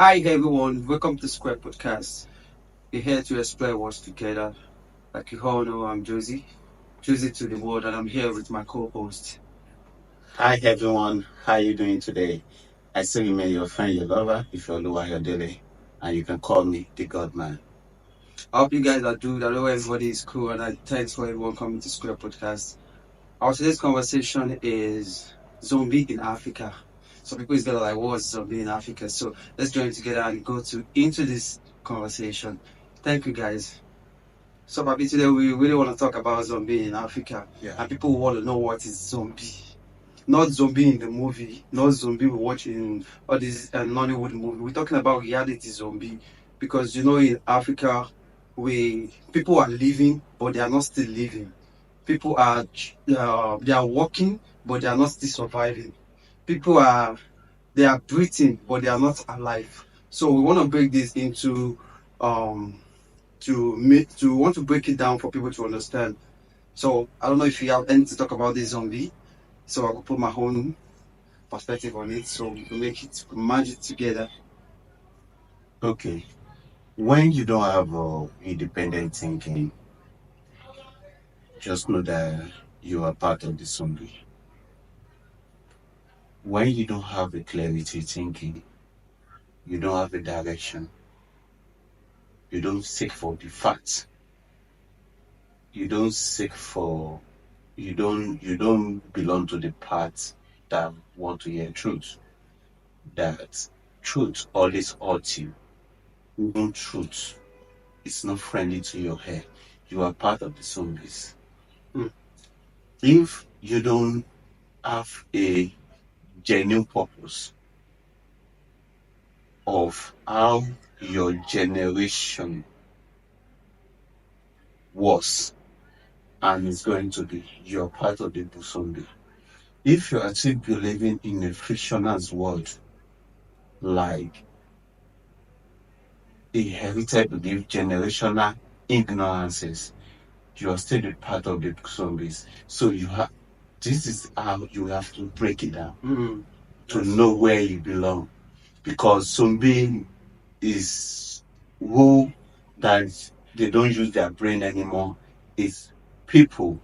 Hi everyone, welcome to Square Podcast. We're here to explore what's together. Like you all know, I'm Josie to the world, and I'm here with my co-host. Hi everyone, how you doing today? I still remain your friend, your lover, if you're Lua Daily, and you can call me the God Man. I hope you guys are doing. I know everybody is cool, and I thanks for everyone coming to Square Podcast. Our today's conversation is zombie in Africa. So people is gonna like, what's zombie in Africa? So let's join together and go into this conversation. Thank you guys. So Papi, today we really want to talk about zombie in Africa, Yeah. and people want to know what is zombie. Not zombie in the movie, not zombie we watch in all these Nollywood movie. We're talking about reality zombie because in Africa, we people are living, but they are not still living. People are they are working, but they are not still surviving. People are they are breathing, but they are not alive. So we want to break this into um to want to break it down for people to understand. So I don't know if you have anything to talk about this zombie. So I could put my own perspective on it so we can make it merge it together. Okay. When you don't have independent thinking, just know that you are part of the zombie. When you don't have a clarity thinking, you don't have a direction, you don't seek for the facts, you don't seek for you don't belong to the part that want to hear truth. That truth always hurts you. Even truth is not friendly to your hair. You are part of the zombies. Hmm. If you don't have a genuine purpose of how your generation was and is going to be, you're part of the zombie. If you are still believing in a fictional world, like inherited belief, generational ignorances, you are still a part of the zombies. So you have this is how you have to break it down Mm, to that's know true. where you belong. Because zombie is who that they don't use their brain anymore. It's people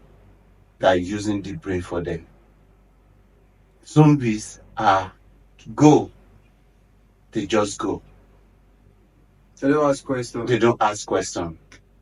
that are using the brain for them. Zombies are go, they just go. So let me ask question. They don't ask questions.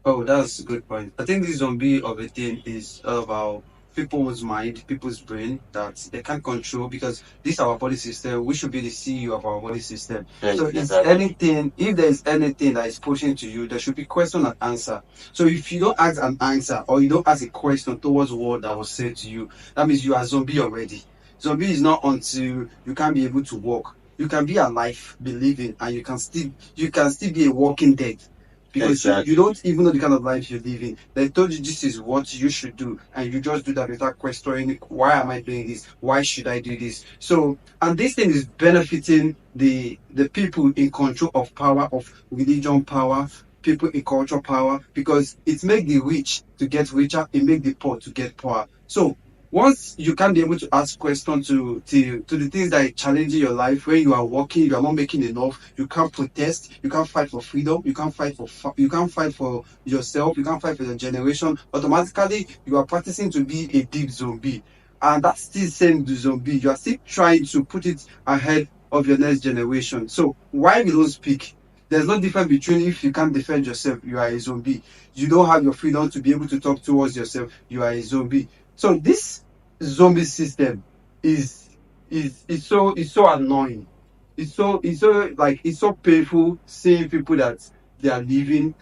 Oh, that's a good point. I think this zombie of a thing is all about people's mind, people's brain that they can't control because this is our body system. We should be the CEO of our body system. So it's Exactly. anything, if there is anything that is pushing to you, there should be question and answer. So if you don't ask an answer or you don't ask a question towards what that was said to you, that means you are zombie already. Zombie is not until you can't be able to walk. You can be alive, be living, and you can still be a walking dead because you Exactly. don't even know the kind of life you're living. They told you this is what you should do, and you just do that without questioning why am I doing this? Why should I do this? So, and this thing is benefiting the people in control of power, of religion power, people in culture power, because it makes the rich to get richer, it makes the poor to get poorer. So once you can't be able to ask questions to the things that are challenging your life, when you are working, you are not making enough, you can't protest, you can't fight for freedom, you can't fight for yourself, you can't fight for your generation, automatically you are practicing to be a deep zombie. And that's still saying the zombie, you are still trying to put it ahead of your next generation. So why we don't speak? There's no difference between if you can't defend yourself, you are a zombie. You don't have your freedom to be able to talk towards yourself, you are a zombie. So this zombie system is is so annoying. It's so painful seeing people that they are living,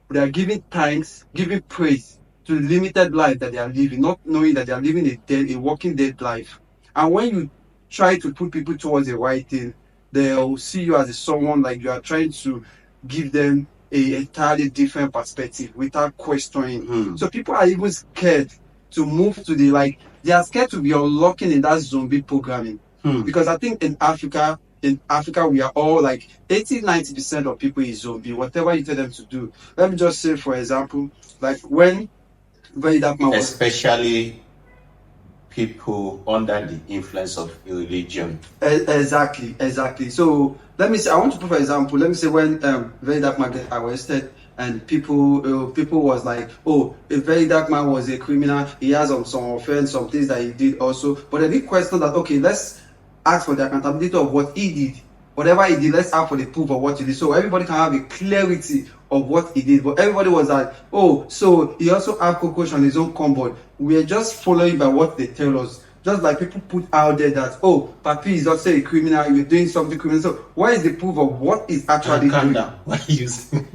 they are giving thanks, giving praise to the limited life that they are living, not knowing that they are living a walking dead life. And when you try to put people towards the right thing, they'll see you as a someone like you are trying to give them a entirely different perspective without questioning. Hmm. So people are even scared to move to the like they are scared to be unlocking in that zombie programming. Hmm. Because I think in Africa, we are all like 80-90% of people is zombie, whatever you tell them to do. Let me just say, for example, like when that man was Especially people under the influence of religion. Exactly. So let me say, I want to put for example. Let me say when Very Dark Man get arrested, and people was like, oh, a Very Dark Man was a criminal. He has some offense, some things that he did also. But they did question that. Okay, let's ask for the accountability of what he did. Whatever he did, let's ask for the proof of what he did, so everybody can have a clarity of what he did. But everybody was like, oh, so he also had cockroach on his own compound. We are just following by what they tell us. Just like people put out there that, oh, Papi is also a criminal, you're doing something criminal. So where is the proof of what is actually Calm doing? down. Why are you saying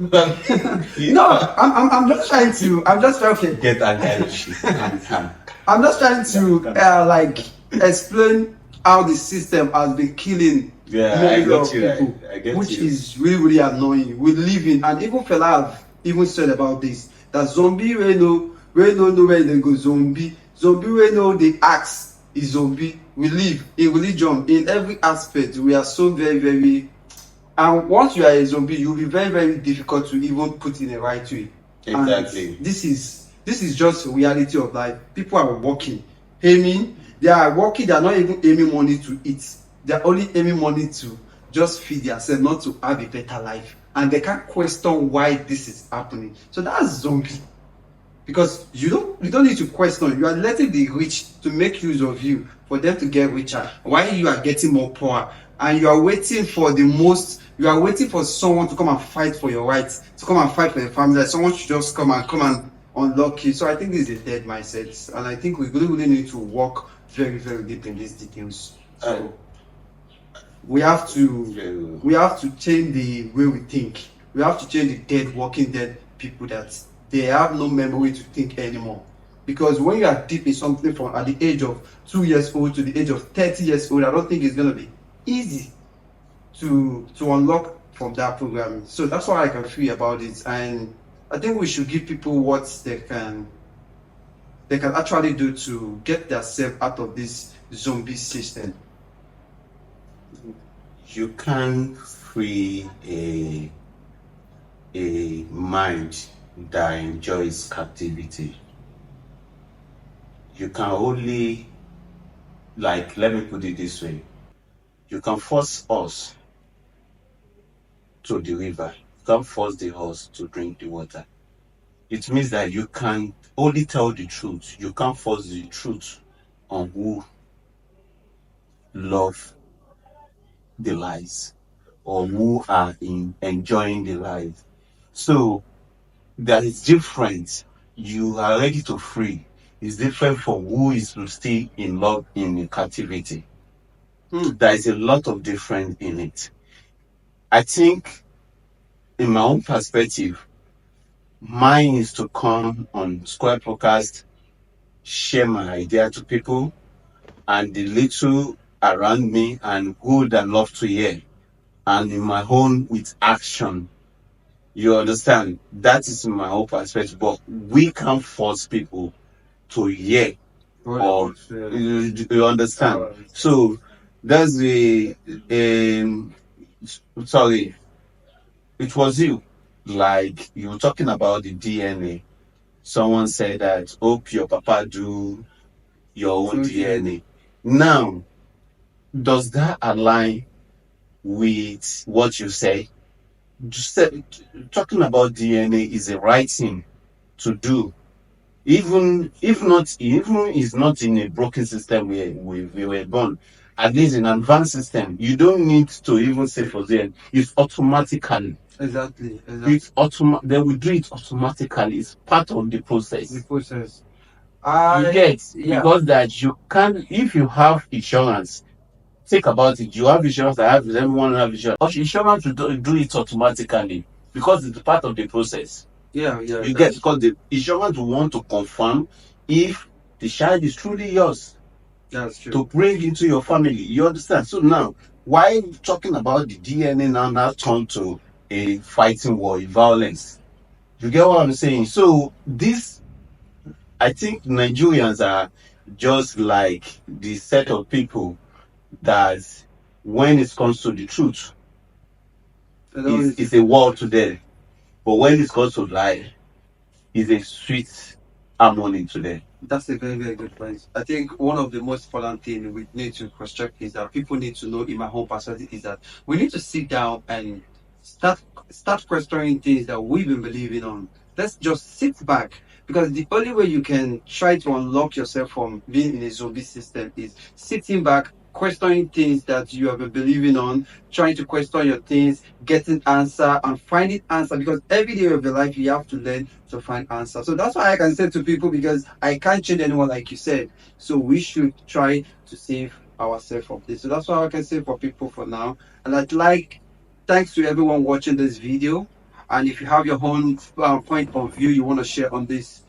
No, I'm just trying to, I'm just trying to get angry shit? Calm. I'm just trying to like explain how the system has been killing Yeah, I millions got of you. people, I get which you. is really annoying. We live in, and even fella have even said about this, that zombie we no know where they go. Zombie we know they ask is zombie. We live in religion, in every aspect. We are so very, and once you are a zombie, you'll be very difficult to even put in the right way. Exactly. And this is just reality of life. People are working, aiming. They are working. They are not even aiming money to eat. They are only aiming money to just feed themselves, not to have a better life. And they can't question why this is happening. So that's zombie. Because you don't need to question. You are letting the rich to make use of you for them to get richer, while you are getting more poor, and you are waiting for you are waiting for someone to come and fight for your rights, to come and fight for your family. Like someone should just come and unlock you. So I think this is a dead mindset, and I think we really need to work very deep in these details. So we have to change the way we think. We have to change the dead, walking dead people, that they have no memory to think anymore. Because when you are deep in something from at the age of 2 years old to the age of 30 years old, I don't think it's gonna be easy to unlock from that programming. So that's what I can feel about it. And I think we should give people what they can actually do to get themselves out of this zombie system. You can free a mind that enjoys captivity. You can only, like, let me put it this way, you can force us to the river. You can't force the horse to drink the water. It means that you can only tell the truth. You can't force the truth on who love the lies or who are enjoying the life. So that is different. You are ready to free. It's different from who is to stay in love in captivity. There is a lot of difference in it. I think, in my own perspective, mine is to come on Square Podcast, share my idea to people, and the little around me and who that love to hear, and in my own with action. You understand? That is my own perspective. But we can't force people to hear, or you understand. So that's the sorry, it was you. Like, you were talking about the DNA. Someone said that, hope your papa do your own DNA. Now, does that align with what you say? Just talking about DNA is the right thing to do, even if not, even is not in a broken system where we were born. At least in an advanced system, you don't need to even say for them. It's automatically. Exactly. It's they will do it automatically. It's part of the process. The process. You get, because that you can, if you have insurance, think about it. You have insurance, I have, everyone have insurance. Insurance will do it automatically because it's part of the process. You get, because the insurance will want to confirm if the child is truly yours. That's true. To bring into your family. You understand? So now, why talking about the DNA now turn to a fighting war, a violence? You get what I'm saying? So this, I think Nigerians are just like the set of people that, when it comes to the truth, it's a war to them. But when it comes to lie, it's a sweet harmony to them. That's a very, very good point. I think one of the most important thing we need to construct is that people need to know in my own perspective is that we need to sit down and start start questioning things that we've been believing on. Let's just sit back because the only way you can try to unlock yourself from being in a zombie system is sitting back, questioning things that you have been believing on, trying to question your things, getting answer and finding answer because every day of your life you have to learn to find answer. So that's why I can say to people because I can't change anyone like you said. So we should try to save ourselves from this. So that's what I can say for people for now. And I'd like thanks to everyone watching this video. And if you have your own point of view you want to share on this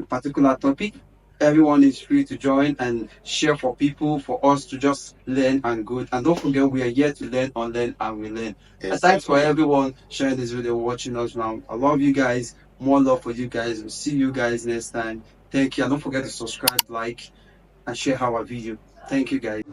particular topic, everyone is free to join and share for people, for us to just learn and good. And don't forget, we are here to learn, unlearn, and we learn. And thanks for everyone sharing this video, watching us now. I love you guys. More love for you guys. We'll see you guys next time. Thank you. And don't forget to subscribe, like, and share our video. Thank you, guys.